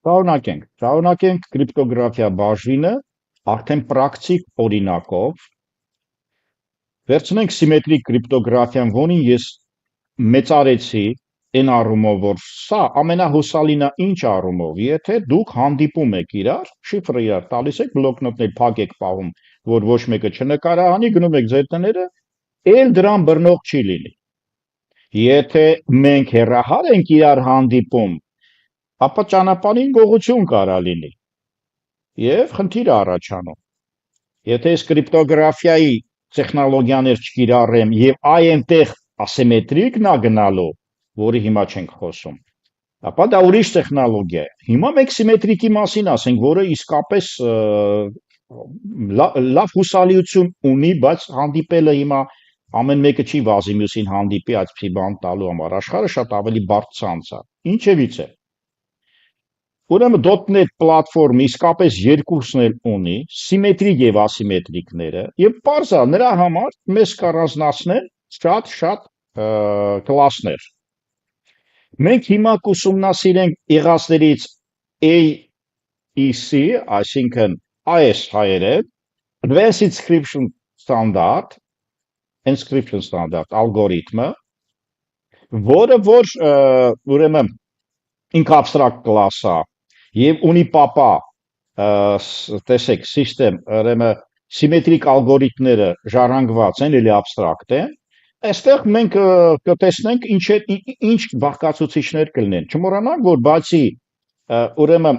Շարունակենք կրիպտոգրաֆիա բաժինը արդեն պրակտիկ օրինակով վերցնենք սիմետրիկ կրիպտոգրաֆիան, որին ես մեծարեցի այն առումով, որ սա ամենահուսալին է ինչ առումով, եթե դուք հանդիպում եք իրար, շիֆրը իրար տալիս եք, բլոկնոտներ փակ եք պահում, որ ոչ մեկը չնկարահանի, գնում եք ձեր տները, էլ դրան բռնող չի լինի։ Եթե մենք հեռահար ենք իրար հանդիպում, ապա ճանապարհին գողություն կարա լինի եւ խնդիր առաջանում։ Եթե ես կրիպտոգրաֆիայի տեխնոլոգիաներ չկիրառեմ եւ այնտեղ ասիմետրիկն է գնալու, որի հիմա չենք խոսում, ապա դա ուրիշ տեխնոլոգիա է։ Հիմա մենք սիմետրիկի մասին ասենք, որը իսկապես լավ հուսալիություն ունի, բայց հանդիպելը հիմա ամեն մեկը չի վազի մյուսին հանդիպի այդպիսի բան տալու համար, աշխարհը շատ ավելի բարդ ցանց է։ Ինչևից է։ Ուրեմն .NET պլատֆորմը իսկապես երկուսն էլ ունի, սիմետրիկ եւ ասիմետրիկները, եւ պարզ է նրա համար մեզ կառանձնացնել շատ կլասներ։ Մենք հիմա կուսումնասիրենք եղածներից AEC, այսինքն AES հայերեն, Advanced Encryption Standard ալգորիթմը, որը որ ուրեմն ինքը abstract class է եւ ունի պապա տեսեք system ուրեմն սիմետրիկ ալգորիթմները ժառանգված են, էլի abstract են, այստեղ մենք կտեսնենք ինչ բաղկացուցիչներ կլինեն։ Չմոռանանք, որ բացի ուրեմն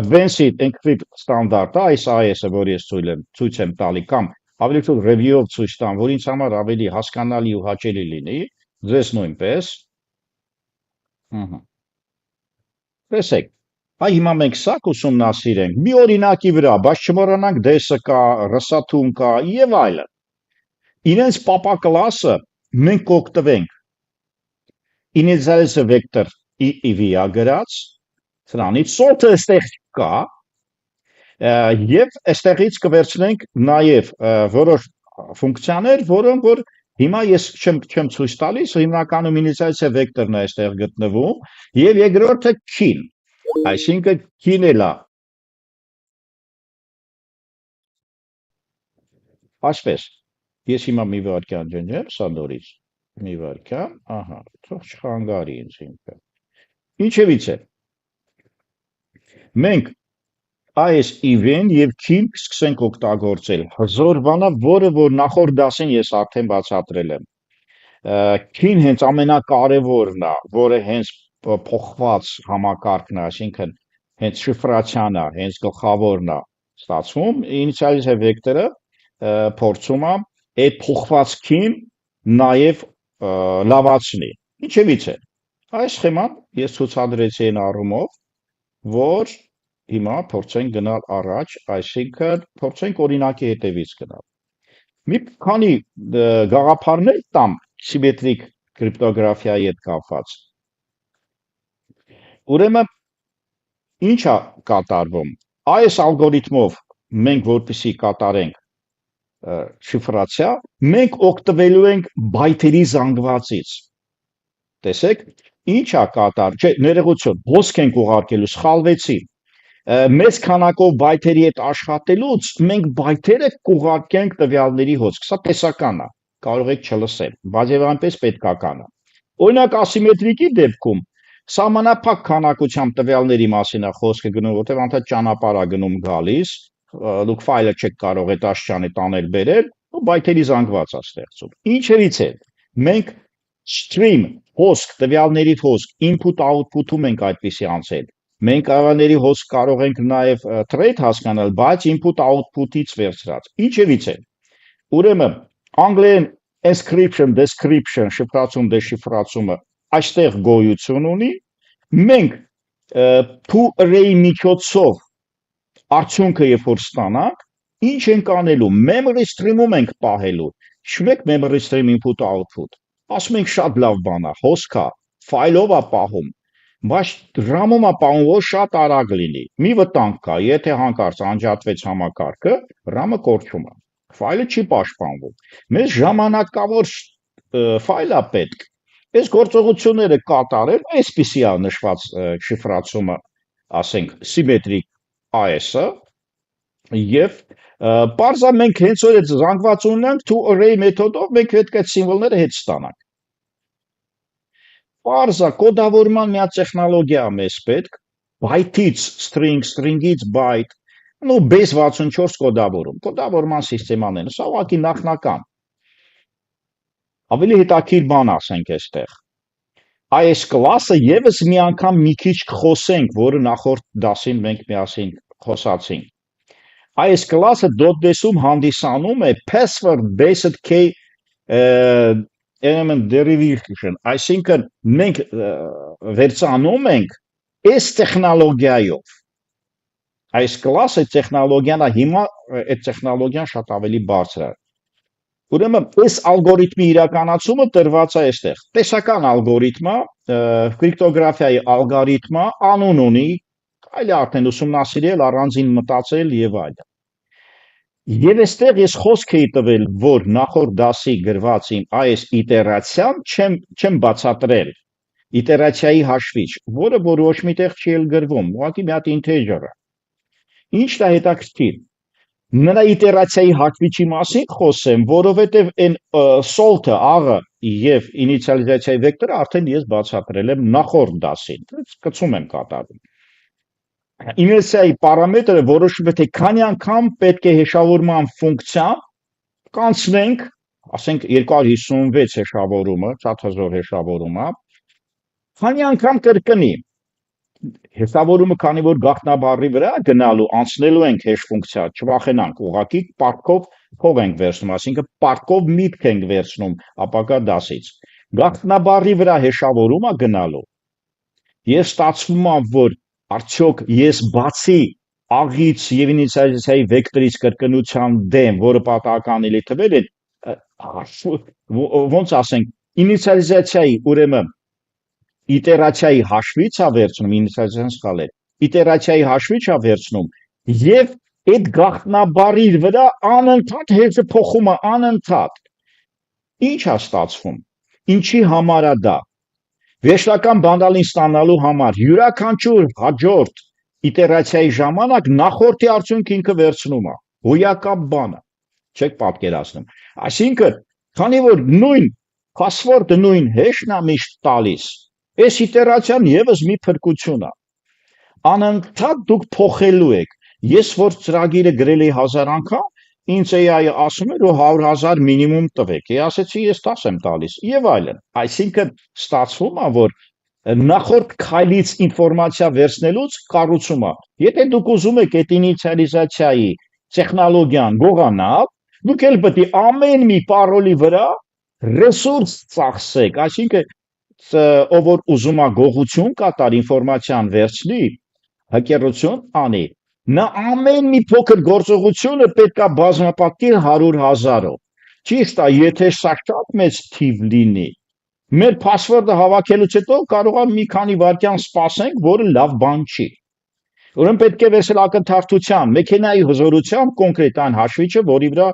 Advanced Encryption Standard-ը, այս AES-ը, որ ես ցույց եմ տալի կամ ավելի շուտ review-ով ցույց տամ, որ ինձ համար ավելի հասկանալի ու հաճելի լինի, ձեզ նույնպես։ Տեսեք, հիմա մենք սա կուսումնասիրենք մի օրինակի վրա, բայց չմոռանանք դեսը կա, ռսաթում կա եւ այլն։ Իրենց պապա կլասը մենք կօգտվենք initialize vector EV-ա գրած, սրանից sort-ը այստեղ կա, եւ այստեղից կվերցնենք նաեւ որոշ ֆունկցիաներ, որոնք որ հիմա ես չեմ ցույց տալիս, հիմնականում initialize vector-ն է այստեղ գտնվում, եւ երկրորդը key-ն, այսինքն key-ն էլ է։ Այսպես, ես հիմա մի վարքյան ջնջեմ, սա նորից մի վարքյան, ահա, թող չխանգարի ինձ ինքը։ Ինչևից է։ Մենք այս EV-ն եւ key-ն սկսենք օգտագործել։ Հզոր բանա, որը որ նախորդ դասին ես արդեն բացատրել եմ։ Key-ն հենց ամենակարևորն է, որը հենց փոխված համակարգն է, այսինքն հենց շիֆրացիան է, հենց գլխավորն է ստացվում, initialize vector-ը փորձում է այդ փոխված key-ն նաեւ լավացնի։ Ինչևից է։ Այս սխեման ես ցուցադրեցի այն առումով, որ հիմա փորձենք գնալ առաջ, այսինքն փորձենք օրինակի հետևից գնալ։ Մի քանի գաղափարներ տամ սիմետրիկ կրիպտոգրաֆիայի հետ կապված։ Ուրեմն ինչ է կատարվում։ Այս ալգորիթմով մենք որպեսզի կատարենք շիֆրացիա, մենք օգտվելու ենք բայթերի զանգվածից։ Տեսեք, ինչ է կատար, չէ, ներողություն, հոսք ենք ուղարկելու, սխալվեցի։ Մեծ քանակով բայթերի հետ աշխատելուց մենք բայթերը կուղարկենք տվյալների հոսք, սա տեսական է, կարող եք չլսել, բայց եւ այնպես պետքական է։ Օրինակ ասիմետրիկի դեպքում սահմանափակ քանակությամբ տվյալների մասին է խոսքը գնում, որտեղ անդադ ճանապարհ է գնում գալիս, դուք ֆայլը չեք կարող այդ աշճանի տանել բերել, ու բայթերի զանգված է ստեղծում։ Ինչերից է։ Մենք stream հոսք, տվյալների հոսք, input-output-ում ենք այդպիսի անցել։ Մենք տվյալների հոսք կարող ենք նաև thread հասկանալ, բայց input-output-ից վերցրած։ Ինչևից է։ Ուրեմն անգլերեն encryption, decryption, շიფրացում, դեշիֆրացումը այստեղ գոյություն ունի։ Մենք two-array միջոցով արդյունքը երբ որ ստանանք, ինչ ենք անելու, memory stream-ում ենք պահելու։ Շուտեք memory stream input-output։ Ասում ենք շատ լավ բան է, հոսքա, ֆայլով է պահում, բայց RAM-ում է պահում, որ շատ արագ լինի։ Մի վտանգ կա, եթե հանկարծ անջատվեց համակարգը, RAM-ը կորչում է։ Ֆայլը չի պաշտպանվում։ Մեզ ժամանակավոր ֆայլ է պետք։ Այս գործողությունները կատարել, այսպիսի է նշված շիֆրացումը ասենք սիմետրիկ AES-ը եւ Պարզա մենք հենց որ այդ զանգվածը ունենք to array մեթոդով մենք պետք է այդ սիմվոլները հետ ստանանք։ Պարզա կոդավորման մի հատ տեխնոլոգիա մեզ պետք, byte-ից string, string-ից byte, նո base 64 կոդավորման սիստեմանն են, սա ուղղակի նախնական։ Ավելի հետաքրքիր բան ասենք այստեղ։ AES կլասը եւս մի անգամ մի քիչ կխոսենք, որը նախորդ դասին մենք միասին խոսացինք։ AES կլասը .NET-ում հանդիսանում է password-based key element derivation, այսինքն մենք վերցանում ենք այս տեխնոլոգիայով։ AES կլասը տեխնոլոգիան է, հիմա այդ տեխնոլոգիան շատ ավելի բարձր է։ Ուրեմն այս ալգորիթմի իրականացումը տրված է այստեղ։ Տեսական ալգորիթմը, կրիպտոգրաֆիայի ալգորիթմը անուն ունի, այլ արդեն ուսումնասիրել, առանձին մտածել եւ այլն։ Եվ այստեղ ես խոսք էի տվել, որ նախորդ դասի գրված իմ AES իտերացիան չեմ բացատրել։ Իտերացիայի հաշվիչ, որը որ ոչ միտեղ չի էլ գրվում, ուղղակի մի հատ ինտեջեր է։ Ինչն է հետաքրքիր։ Նրա իտերացիայի հաշվիչի մասին խոսեմ, որովհետև այն salt-ը, աղը եւ ինիցիալիզացիայի վեկտորը արդեն ես բացատրել եմ նախորդ դասին։ Կցում եմ կատարում։ Իներցիայի պարամետրը որոշում է թե քանի անգամ պետք է հեշավորման ֆունկցիա կանցնենք, ասենք 256 հեշավորումը, շատ հզոր հեշավորում է, քանի անգամ կրկնի։ Հեշավորումը քանի որ գաղտնաբառի վրա գնալու անցնելու ենք հեշ ֆունկցիա, չվախենանք, ուղղակի պարտքով փող ենք վերցնում, այսինքն պարտքով միտք ենք վերցնում ապակա դասից։ Գաղտնաբառի վրա հեշավորումը գնալու։ Եվ ստացվում է, որ արդյոք ես բացի աղից եւ ինիցիալիզացիայի վեկտորից կրկնության դեմ, որը պատահականելի թվեր է, ոնց ասենք, ինիցիալիզացիայի ուրեմն իտերացիայի հաշվիչ է վերցնում, ինիցիալիզացիան սխալ է, իտերացիայի հաշվիչ է վերցնում եւ այդ գաղտնաբառի վրա անընդհատ հեշը փոխում է, անընդհատ։ Ինչ է ստացվում։ Ինչի համար է դա։ Վերջնական բանդալին ստանալու համար յուրաքանչյուր հաջորդ իտերացիայի ժամանակ նախորդի արդյունքը ինքը վերցնում է։ Հոյակապ բանը։ Չեք պատկերացնում։ Այսինքն, քանի որ նույն password-ը նույն հեշն է միշտ տալիս, այս իտերացիան եւս մի փրկություն է։ Անընդհատ դուք փոխելու եք։ Ես որ ծրագիրը գրել էի 1000 անգամ, ինձ AI-ը ասում էր, որ 100,000 մինիմում տվեք։ Ես ասեցի, ես 10 եմ տալիս եւ այլն։ Այսինքն ստացվում է, որ նախորդ քայլից ինֆորմացիա վերցնելուց կառուցում է։ Եթե դուք ուզում եք այդ ինիցիալիզացիայի տեխնոլոգիան գողանալ, դուք էլ պետք է ամեն մի պարոլի վրա ռեսուրս ծախսեք, այսինքն ով որ ուզում է գողություն կատար ինֆորմացիան վերցնի, հակերություն անի, նա ամեն մի փոքր գործողությունը պետք է բազմապատկել 100,000-ով։ Ճիշտ է, եթե սա շատ մեծ թիվ լինի, մեր password-ը հավաքելուց հետո կարող է մի քանի վայրկյան սպասենք, որը լավ բան չի։ Ուրեմն պետք է վերցնել ակնթարթության, մեքենայի հզորության կոնկրետ այն հաշվիչը, որի վրա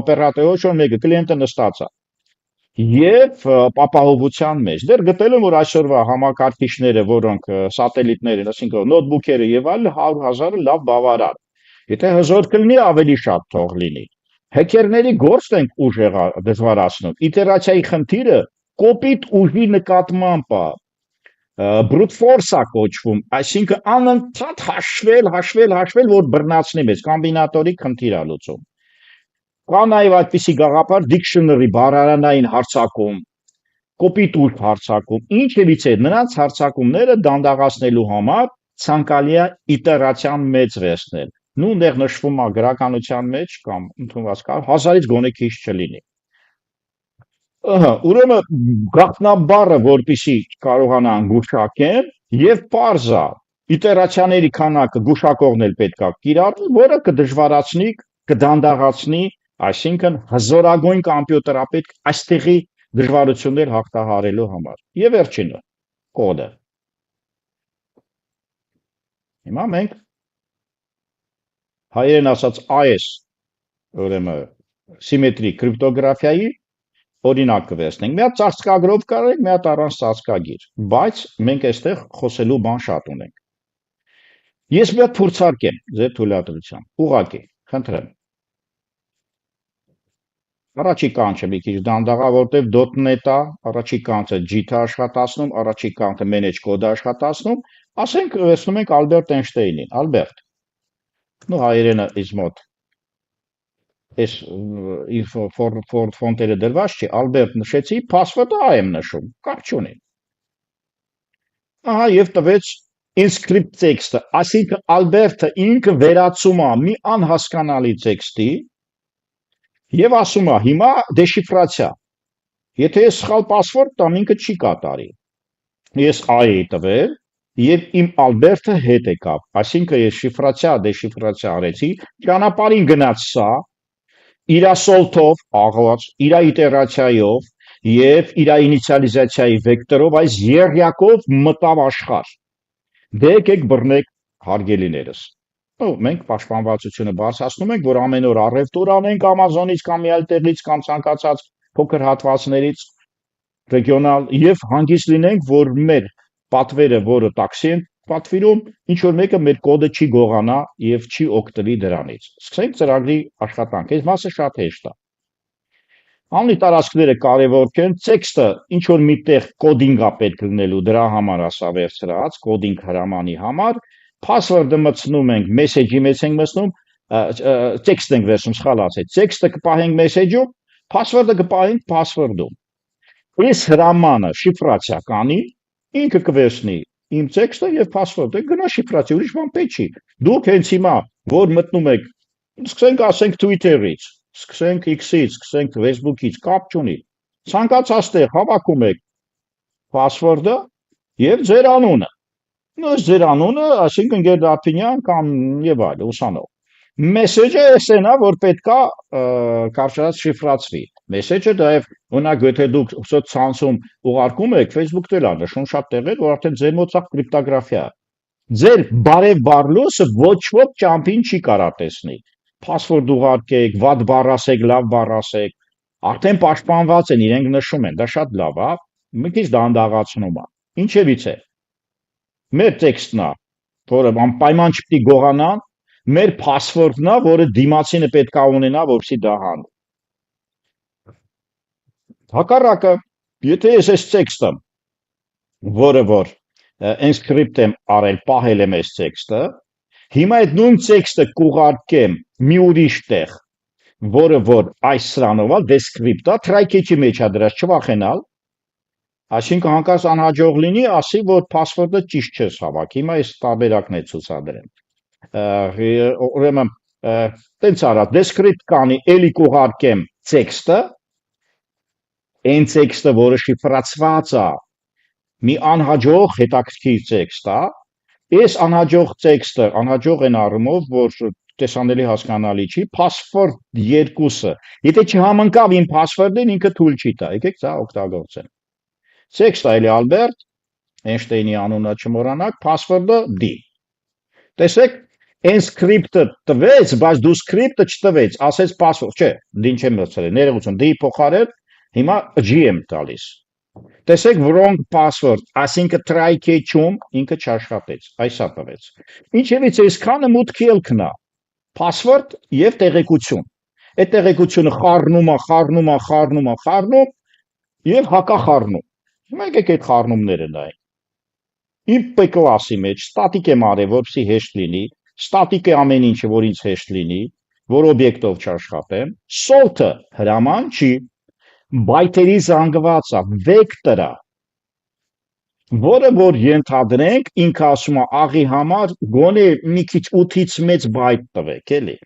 օպերատորը շոն մեկը կլիենտը նստած է։ Եվ ապահովության մեջ։ Դեռ գտել եմ, որ այսօրվա համակարգիչները, որոնք սատելիտներ են, այսինքն նոթբուքերը եւ այլն 100,000-ը լավ բավարար։ Եթե հզոր կլինի, ավելի շատ թող լինի։ Հեքերների գործն են ուժ դժվարացնում։ Իտերացիայի խնդիրը կոպիտ ուժի նկատմամբ է։ Brute force-ա կոչվում, այսինքն անընդհատ հաշվել, որ բռնացնի մեզ, կոմբինատորիկ խնդիր է լուծում։ Կա նաև այդպիսի գաղափար dictionary բառարանային հարցակում, կոպիտ ուժ հարցակում, ինչևից է նրանց հարցակումները դանդաղացնելու համար ցանկալի է իտերացիան մեծ վերցնել։ Նույնտեղ նշվում է գրականության մեջ կամ ընդունված կար 1000-ից գոնե քիչ չլինի։ Ուրեմն գաղտնաբառը, որպեսի կարողանան գուշակեն եւ parza իտերացիաների քանակը գուշակողն էլ պետքա կիրառել, որը կդժվարացնի, կդանդաղացնի, այսինքն հզորագույն կոմպյուտերա պետք այստեղի դժվարություններ հաղթահարելու համար։ Եվ վերջինը կոդը։ Հիմա մենք հայերեն ասած AES, ուրեմն սիմետրիկ կրիպտոգրաֆիայի օրինակ կվերցնենք։ Մի հատ ծածկագրով կարենք, մի հատ առանց ծածկագիր, բայց մենք այստեղ խոսելու բան շատ ունենք։ Ես մի հատ փորձարկեմ ձեր թույլատրությամբ։ Ուղղակի, խնդրեմ։ Առաջի կանչը մի քիչ դանդաղա, որտեվ .NET-ա, առաջի կանչը JIT-ը աշխատացնում, առաջի կանչը manage code-ը աշխատացնում, ասենք վերցնում ենք Ալբերտ Էյնշտեյնին, Ալբերտ, նու հայերենը is մոտ, այս ֆոնտերը դրված չի, Ալբերտ նշեցի, password-ը այ եմ նշում, կապ չունի։ Ահա եւ տվեց inscript տեքստը, այսինքն Ալբերտը ինքը վերացում է մի անհասկանալի տեքստի եւ ասում է հիմա դեշիֆրացիա։ Եթե ես սխալ password տամ, ինքը չի կատարի։ Ես այ էի տվել եւ իմ Ալբերտը հետ եկավ, այսինքն ես դեշիֆրացիա արեցի, ճանապարհին գնաց սա, իր սոլթով, աղոց, իր իտերացիայով եւ իր ինիցիալիզացիայի վեկտորով այս երյակով մտավ աշխարհ։ Դե եկեք բռնեք հարգելիներս։ Ու մենք պաշտպանվածությունը բարձրացնում ենք, որ ամեն օր առևտուր անենք Amazon-ից կամ մի այլ տեղից կամ ցանկացած փոքր հատվածներից ռեգիոնալ եւ հանգիստ լինենք, որ մեր պատվերը, որը տաքսի են պատվիրում, ինչ որ մեկը մեր կոդը չի գողանա եւ չի օգտվի դրանից։ Սկսենք ծրագրի աշխատանք։ Այս մասը շատ հեշտ է։ Անի տարածքները կարևոր չեն, տեքստը ինչ որ միտեղ կոդինգ է պետք լինելու, դրա համար ասա վերցրած, կոդինգ հրամանի համար, password-ը մտցնում ենք, message-ի մեջ ենք մտցնում, տեքստ ենք վերցնում, սխալ ասեցի, տեքստը կպահենք message-ում, password-ը կպահենք password-ում։ Այս հրամանը շիֆրացիա կանի, ինքը կվերցնի իմ տեքստը եւ password-ը, գնա շիֆրացիա, ուրիշ բան պետք չի։ Դուք հենց հիմա, որ մտնում եք, սկսենք ասենք Twitter-ից, սկսենք X-ից, սկսենք Facebook-ից, կապ չունի։ Ցանկացած տեղ հավաքում եք password-ը եւ ձեր անունը։ Նույն ձեր անունը, այսինքն Գերդ Ափինյան կամ եւ այլ ուսանող։ Մեսեջը էսենա, որ պետքա կարճած շիֆրացվի։ Մեսեջը դայև օրինակ եթե դուք սոցցանցում ուղարկում եք, Facebook-ն էլ է նշում շատ տեղեր, որ արդեն ձեր մոտ սա կրիպտոգրաֆիա է։ Ձեր բարև բարլուսը ոչ ոք ճամփին չի կարա տեսնի։ Password ուղարկեք, վատ բառ ասեք, լավ բառ ասեք, արդեն պաշտպանված են, իրենք նշում են, դա շատ լավ է, մի քիչ դանդաղացնում է։ Ինչևից է։ Մեր տեքստն է, որը անպայման չպետք է գողանա, մեր password-ն է, որը դիմացինը պետք է ունենա, որպեսզի դա հանի։ Հակառակը, եթե ես այս տեքստը, որը որ inscript եմ արել, պահել եմ այս տեքստը, հիմա այդ նույն տեքստը կուղարկեմ մի ուրիշ տեղ, որը որ այս սրանով է, descript-ը, try-catch-ի մեջ է դրած, չվախենալ, այսինքն հանկարծ անհաջող լինի, ասի, որ password-ը ճիշտ չես հավաք, հիմա այս տարբերակն է ցուցադրեմ։ Ուրեմն, տենց արա, descript կանի, էլի կուղարկեմ տեքստը, այն տեքստը, որը շիֆրացված է, մի անհաջող հետաքրքիր տեքստ է, այս անհաջող տեքստը, անհաջող են առումով, որ տեսանելի հասկանալի չի, password 2-ը, եթե չհամընկավ իմ password-ին, ինքը թույլ չի տա, եկեք դա օգտագործենք։ Տեքստը էլի Ալբերտ, Էյնշտեյնի անունը չմոռանաք, password-ը D։ Տեսեք, այն script-ը տվեց, բայց դու script-ը չտվեց, ասեց password, չէ, դին չեմ մտցրել, ներողություն, D փոխարել, հիմա G եմ տալիս։ Տեսեք wrong password, այսինքն try catch-ում ինքը չաշխատեց, այսա տվեց։ Ինչևից այսքանը մուտքի ելքն է, password եւ տեղեկություն։ Այդ տեղեկությունը խառնում եւ հակախառնում։ Հիմա եկեք այդ խառնումները նայենք։ Իմ P-կլասի մեջ static եմ արել, որպեսզի հեշտ լինի, static է ամեն ինչը, որ ինձ հեշտ լինի, որ օբյեկտով չաշխատեմ։ Salt-ը հրաման չի, բայթերի զանգված է, վեկտոր է, որը որ ենթադրենք, ինքը ասում է աղի համար գոնե մի քիչ 8-ից մեծ բայթ տվեք, էլի։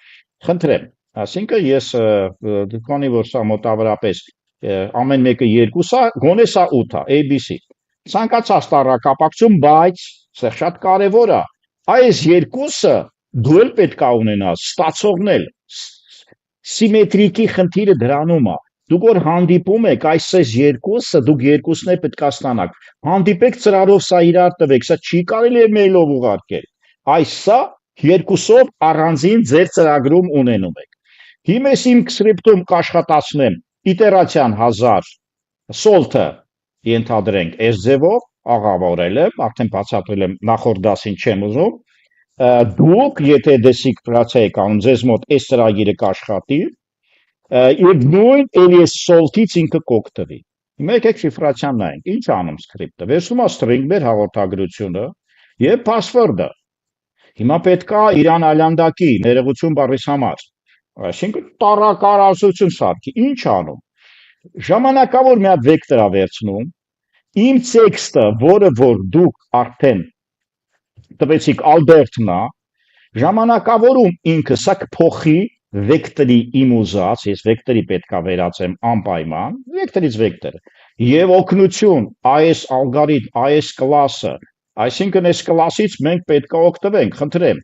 Խնդրեմ, այսինքն ես դուքանի որ սա մոտավորապես ամեն մեկը 2 է, գոնե սա 8 է, ABC։ Ցանկացած տառակապակցում, բայց սա շատ կարևոր է։ Այս 2-ը դու էլ պետք է ունենաս, ստացողն էլ։ Սիմետրիկի խնդիրը դրանում է։ Դուք որ հանդիպում եք այս 2-ը, դուք 2-ն է պետք է ստանաք։ Հանդիպեք ծրարով սա իրար տվեք, սա չի կարելի է մեյլով ուղարկել։ Այս սա 2-ով առանձին ձեր ծրագրում ունենում եք։ Հիմա ես իմ script-ում կաշխատացնեմ իտերացիան 1000 salt-ը ենթադրենք այս ձևով աղավարել եմ, արդեն բացատրել եմ նախորդ դասին չեմ ուզում, դուք եթե դեսիկ պրացիայի կանոն ձեզ մոտ այս ծրագիրը կաշխատի եւ նույն alias salt-ից ինքը կօգտվի։ Հիմա եկեք շիֆրացիան նայենք։ Ինչ անում script-ը։ Վերցնում է string-ներ հաղորդագրությունը եւ password-ը։ Հիմա պետքա իրան այլանդակի ներողություն բառիս համար։ Այսինքն տառակարասություն սարքի։ Ինչ անում։ Ժամանակավոր մի հատ վեկտոր է վերցնում։ Իմ տեքստը, որը որ դուք արդեն տվեցիք Ալբերտն է, ժամանակավորում ինքը սա կփոխի վեկտորի իմ ուզած, ես վեկտորի պետքա վերածեմ անպայման, վեկտորից վեկտոր, եւ օգնություն, այս ալգորիթմ, այս կլասը, այսինքն այս կլասից մենք պետքա օգտվենք, խնդրեմ,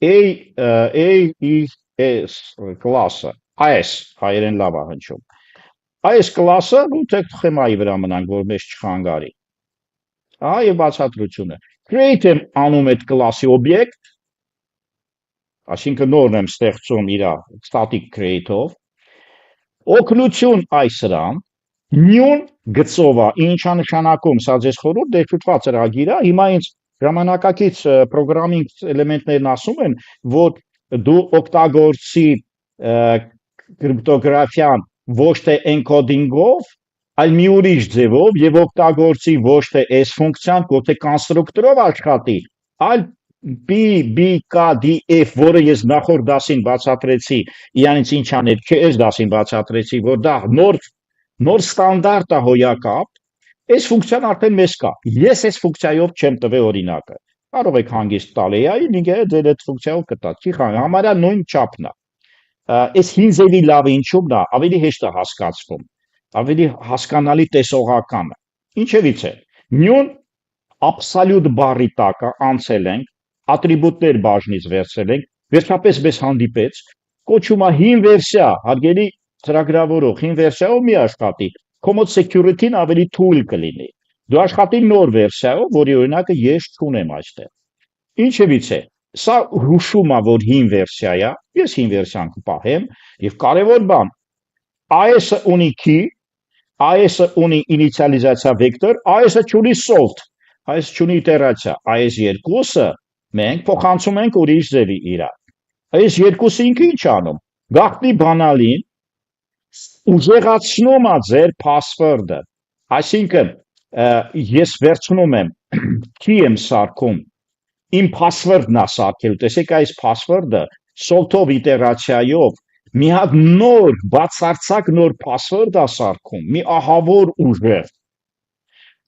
AES կլասը, այս հայերեն լավ է հնչում։ Այս կլասը ուտեք թխեմայի վրա մնանք, որ մեզ չխանգարի։ Ահա եւ բացատրությունը։ Create-ը անում այդ կլասի օբյեկտ, այսինքն նորն եմ ստեղծում իր static create-ով, օգնություն այսրան, new գծովա, ինչա նշանակում, սա ձեզ խորհուրդ դեպքված ծրագիր է, հիմա ինձ ժամանակակից programming էլեմենտներն ասում են, որ դու օգտագործի կրիպտոգրաֆիան ոչ թե encoding-ով, այլ մի ուրիշ ձևով եւ օգտագործի ոչ թե այս ֆունկցիան, ոչ թե կոնստրուկտորով աշխատի, այլ BKDF, որը ես նախորդ դասին բացատրեցի, իրանից ինչ անել, չէ, այս դասին բացատրեցի, որ դա նոր ստանդարտ է հոյակապ, այս ֆունկցիան արդեն մեզ կա։ Ես այս ֆունկցիայով չեմ տվել օրինակը։ Կարող եք հանգիստ տալ AI-ին, ինքը ձեր այդ ֆունկցիայով կտա։ Չի խանգարում, համարյա նույն չափն է։ Այս հինզերի լավը ինչու՞մն է, ավելի հեշտ է հասկացվում, ավելի հասկանալի տեսողական է։ Ինչևից է, նյուն absolute բառի տակը անցել ենք, ատրիբուտներ բաժնից վերցրել ենք, վերջապես մեզ հանդիպեց, կոչում է հին վերսիա, հարգելի ծրագրավորող, հին վերսիայով մի աշխատի, քո մոտ security-ն ավելի թույլ կլինի։ Դու աշխատի նոր վերսիայով, որի օրինակը ես չունեմ այստեղ։ Ինչևից է, սա հուշում է, որ հին վերսիա է, ես հին վերսիան կպահեմ, եւ կարևոր բան, AES-ը ունի key, AES-ը ունի ինիցիալիզացիա վեկտոր, AES-ը չունի salt, AES չունի իտերացիա, AES 2-ը մենք փոխանցում ենք ուրիշ ձևի իրա։ AES 2-ը ինքը ինչ անում։ Գաղտնի բանալին ուժեղացնում է ձեր password-ը։ Այսինքն ես վերցնում եմ key եմ սարքում, իմ password-ն է սարքել, տեսեք այս password-ը salt-ով իտերացիայով մի հատ նոր բացարձակ նոր password է սարքում, մի ահավոր ուժեղ։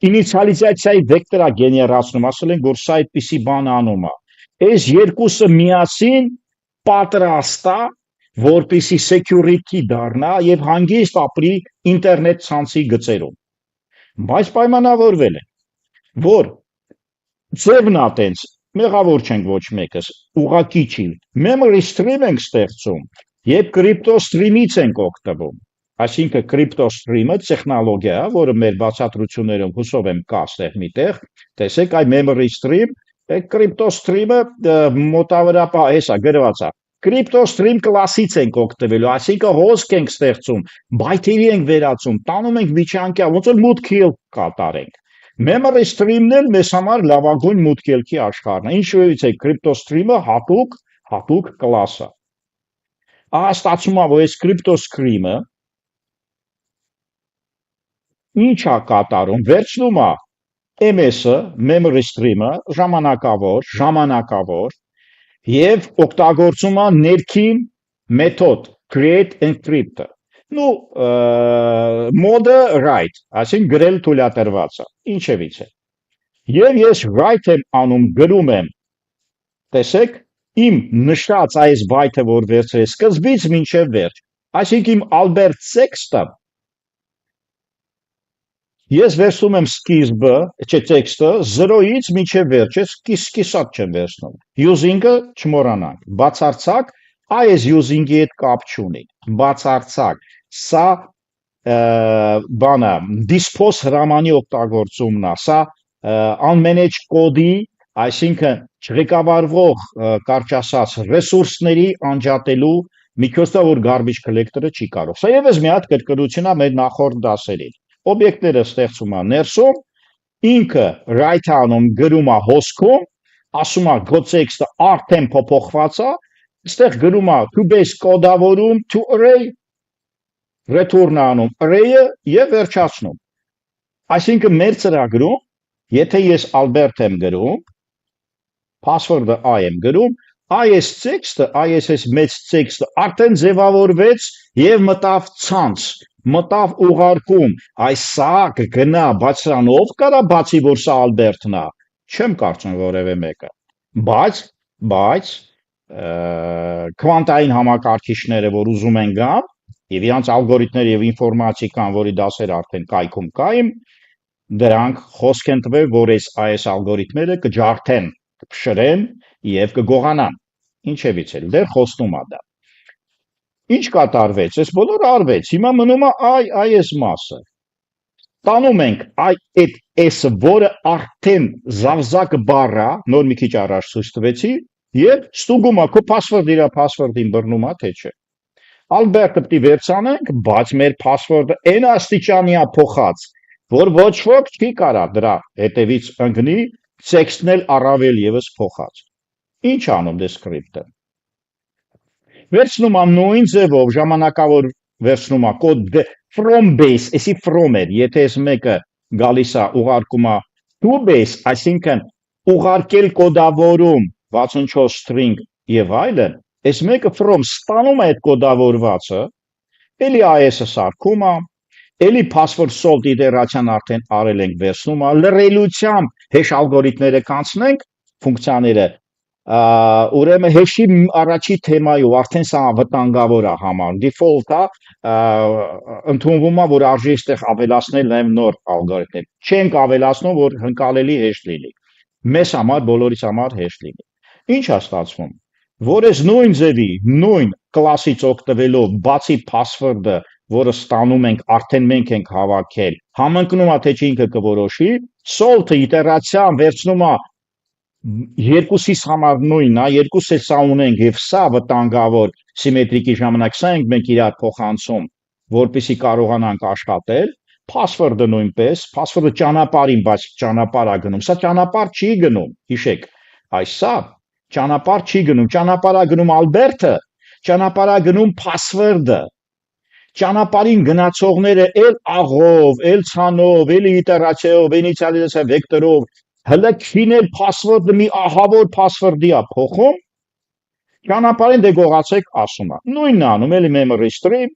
Ինիցիալիզացիայի վեկտորա գեներացնում, ասել են, որ սա այդպիսի բան անում է։ Այս երկուսը միասին պատրաստ է, որպեսի security դառնա եւ հանգիստ ապրի ինտերնետ ցանցի գծերում։ Բայց պայմանավորվել է, որ ձևն է տենց, մեղավոր չենք ոչ մեկս, ուղղակի չի։ Memory stream ենք ստեղծում եւ crypto stream-ից ենք օգտվում։ Այսինքն crypto stream-ը տեխնոլոգիա է, որը մեր բացատրություններում հուսով եմ կա այստեղ միտեղ, տեսեք այ memory stream, այդ crypto stream-ը մոտավորապես էսա գրված է։ Crypto stream կլասից ենք օգտվելու, այսինքն հոսք ենք ստեղծում, բայթերի ենք վերածում, տանում ենք միջանկյալ, ոնց որ մուտքել կատարենք։ Memory stream-ն էլ մեզ համար լավագույն մուտքելքի աշխարհն է։ Ինչու՞ց է crypto stream-ը հատուկ կլաս է։ Ահա ստացվում է, որ այս crypto stream-ը ինչ է կատարում, վերցնում է MS-ը, memory stream-ը, ժամանակավոր եւ օգտագործում է ներքին մեթոդ create encrypt-ը։ Ну, մոդը write, այսինքն գրել թույլատրված է։ Ինչևից է։ Եվ ես write եմ անում, գրում եմ։ Տեսեք, իմ նշած այս byte-ը, որ վերցրել սկզբից մինչև վերջ։ Այսինքն իմ Albert text-ը ես վերցնում եմ սկիզբը, չէ, տեքստը 0-ից մինչև վերջ, ես կիսատ չեմ վերցնում։ Using-ը չմոռանանք։ Բացարձակ այս using-ի հետ կապ չունի։ Բացարձակ սա բանը dispose հրամանի օգտագործումն է, սա unmanaged կոդի, այսինքն չղեկավարվող կարճ ասած ռեսուրսների անջատելու միջոցը, որ garbage collector-ը չի կարող։ Սա եւս մի հատ կրկնություն է մեր նախորդ դասերին։ Օբյեկտները ստեղծում են ներսում, ինքը write անում գրում է հոսքում, ասում է գո տեքստը արդեն փոփոխված է, այստեղ գրում է to base կոդավորում to array return անում array-ը եւ վերջացնում։ Այսինքն մեր ծրագրում, եթե ես Ալբերտ եմ գրում, password-ը I եմ գրում, այս տեքստը, այս մեծ տեքստը արդեն ձևավորվեց եւ մտավ ցանց, մտավ ուղարկում, այս սա կգնա, բայց սրանով կարա բացի որ սա Ալբերտն է, չեմ կարծում որևէ մեկը, բայց քվանտային համակարգիչները, որ ուզում են գան, եւ իրանց ալգորիթմներ եւ ինֆորմատիկան, որի դասեր արդեն կայքում կային, դրանք խոսք են տվել, որ այս ալգորիթմերը կջարդեն, կփշրեն եւ կգողանան։ Ինչևից էլ դեռ խոստում է դա։ Ինչ կատարվեց, այս բոլորը արվեց, հիմա մնում է այս մասը։ Տանում ենք այդ s-ը, որը արդեն զավզակ բառ է, նոր մի քիչ առաջ ցույց տվեցի, եւ ստուգում է քո password-ը իր password-ին բռնում է, թե չէ։ Ալբերտը պիտի վերցանենք, բայց մեր password-ը այն աստիճանի է փոխած, որ ոչ ոք չի կարա դրա հետևից ընկնի, տեքստն էլ առավել եւս փոխած։ Ինչ անում descript-ը։ Վերցնում եմ նույն ձևով ժամանակավոր վերցնում եմ կոդ from base, էսի from էր, եթե այս մեկը գալիս է ուղարկում է to base, այսինքն ուղարկել կոդավորում 64 string եւ այլն, այս մեկը from ստանում է այդ կոդավորվածը, էլի AES-ը սարքում է, էլի password salt իտերացիան արդեն արել ենք վերցնում է, լրելությամբ hash ալգորիթմները կանցնենք, ֆունկցիաները ուրեմն հեշի առաջի թեմայով արդեն սա վտանգավոր է համար default-ը ընդունվում է որ արժի այստեղ ավելացնել նաև նոր ալգորիթմներ չենք ավելացնում որ հնկալելի հեշ լինի մեզ համար բոլորիս համար հեշ լինի ինչ է ստացվում որ այս նույն ձևի նույն կլասից օգտվելով բացի password-ը որը ստանում ենք արդեն մենք ենք հավաքել համընկնում է թե չի ինքը կորոշի salt-ը իտերացիան վերցնում է երկուսիս համար նույնն է, երկուսը սա ունենք եւ սա վտանգավոր սիմետրիկի ժամանակ սա ենք մենք իրար փոխանցում, որպեսզի կարողանանք աշխատել, password-ը նույնպես, password-ը ճանապարհին, բայց ճանապարհ է գնում, սա ճանապարհ չի գնում, հիշեք, այս սա ճանապարհ չի գնում, ճանապարհ է գնում Ալբերտը, ճանապարհ է գնում password-ը, ճանապարհին գնացողները էլ աղով, էլ ցանով, էլ իտերացիայով, ինիցիալիզացիա վեկտորով հլքին էլ password-ը մի ահավոր password-ի է փոխում, ճանապարհին դե գողացեք ասում է։ Նույնն անում, էլի memory stream,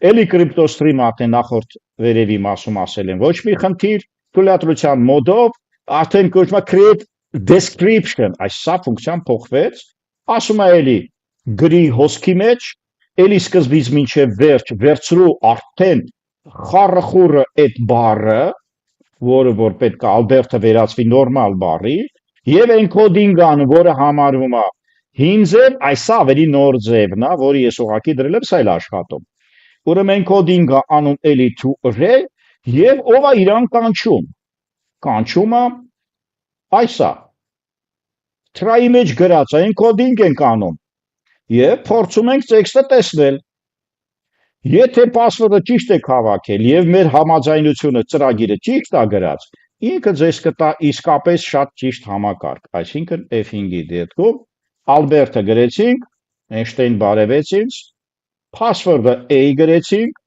էլի crypto stream արդեն նախորդ վերևի մասում ասել են, ոչ մի խնդիր, թույլատրության մոդով, արդեն կոչվում է create description, այս սա ֆունկցիան փոխվեց, ասում է էլի գրի հոսքի մեջ, էլի սկզբից մինչև վերջ, վերցրու արդեն խառը այդ բառը որը որ պետք է Ալբերտը վերածվի նորմալ բառի եւ encoding ան որը համարվում է հին ձև այս ավելի նոր ձևն է որը ես ուղակի դրել եմ սա էլ աշխատում ուրեմն encoding-ը անում էլի to array եւ ով է իրան կանչումը այսա try-ի մեջ գրած է encoding ենք անում եւ փորձում ենք տեքստը տեսնել Եթե password-ը ճիշտ եք հավաքել եւ մեր համաձայնությունը ծրագիրը ճիշտ է գրած, ինքը ձեզ կտա իսկապես շատ ճիշտ համակարգ, այսինքն F5-ի դեպքում Ալբերտը գրեցինք, Einstein բարևեց ինձ, password-ը A գրեցինք,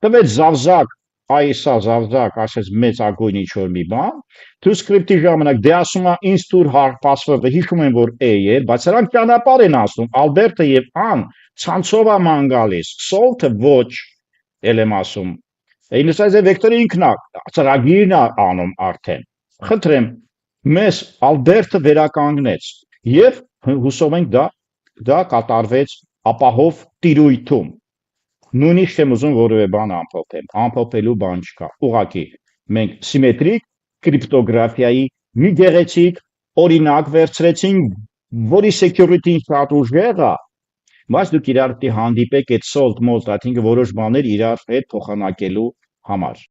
տվեց զավզակ, այսա զավզակ, ասես մեծ ագույն ինչ-որ մի բան, to script-ի ժամանակ դե ասում է ինձ տուր hard password-ը, հիշում եմ որ A էր, բայց նրանք ճանապարհ են ասում, Ալբերտը եւ Ան ցանցով է ման գալիս, salt-ը ոչ, էլ եմ ասում, ինստայզե վեկտորը ինքն է, ծրագիրն է անում արդեն, խնդրեմ, մեզ Ալբերտը վերականգնեց եւ հուսով ենք դա կատարվեց ապահով տիրույթում, նույնիսկ չեմ ուզում որևէ բան ամփոփեմ, ամփոփելու բան չկա, ուղղակի մենք սիմետրիկ կրիպտոգրաֆիայի մի գեղեցիկ օրինակ վերցրեցինք, որի security-ն շատ ուժեղ է, բայց դուք իրար պիտի հանդիպեք այդ salt malt, այսինքն որոշ բաներ իրար հետ փոխանակելու համար